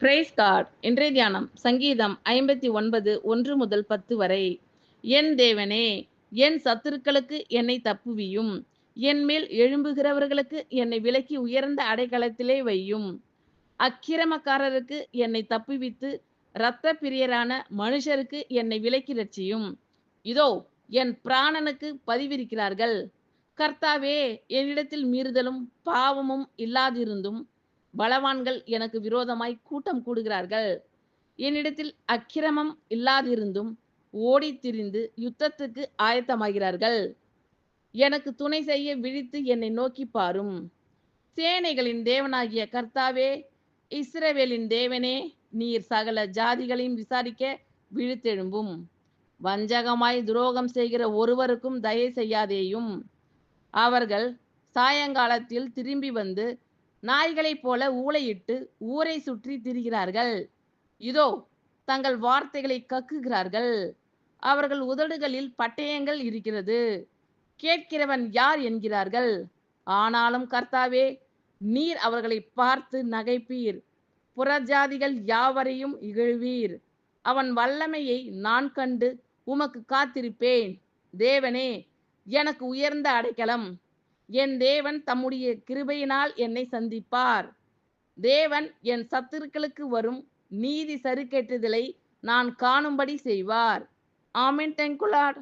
Price God. இன்றைய தியானம் சங்கீதம் 59 1 முதல் 10 வரை. என் தேவனே, என் சத்துருக்களுக்கு என்னை தப்புவியும். என் மேல் எழும்புகிறவர்களுக்கு என்னை விலக்கி உயர்ந்த அடைக்கலத்திலே வையும். அக்கிரமக்காரருக்கு என்னை தப்புவித்து இரத்த பிரியரான மனுஷருக்கு என்னை விலக்கி ரட்சியும். இதோ என் பிராணனுக்கு பதிவிருக்கிறார்கள். கர்த்தாவே, என்னிடத்தில் மீறுதலும் பாவமும் இல்லாதிருந்தும் பலவான்கள் எனக்கு விரோதமாய் கூட்டம் கூடுகிறார்கள். என்னிடத்தில் அக்கிரமம் இல்லாதிருந்தும் ஓடித் திரிந்து யுத்தத்துக்கு ஆயத்தமாகிறார்கள். எனக்கு துணை செய்ய விழித்து என்னை நோக்கி பாரும். சேனைகளின் தேவனாகிய கர்த்தாவே, இஸ்ரவேலின் தேவனே, நீர் சகல ஜாதிகளையும் விசாரிக்க விழித்தெழும்பும். வஞ்சகமாய் துரோகம் செய்கிற ஒருவருக்கும் தயை செய்யாதேயும். அவர்கள் சாயங்காலத்தில் திரும்பி வந்து நாய்களைப் போல ஊளையிட்டு ஊரை சுற்றி திரிகிறார்கள். இதோ தங்கள் வார்த்தைகளை கக்குகிறார்கள். அவர்கள் உதடுகளில் பட்டயங்கள் இருக்கிறது. கேட்கிறவன் யார் என்கிறார்கள். ஆனாலும் கர்த்தாவே, நீர் அவர்களை பார்த்து நகைப்பீர். புறஜாதிகள் யாவரையும் இகழ்வீர். அவன் வல்லமையை நான் கண்டு உமக்கு காத்திருப்பேன். தேவனே, எனக்கு உயர்ந்த அடைக்கலம். என் தேவன் தம்முடைய கிருபையினால் என்னை சந்திப்பார். தேவன் என் சத்துருக்களுக்கு வரும் நீதி சரிக்கட்டுதலை நான் காணும்படி செய்வார். ஆமென். Thank you Lord.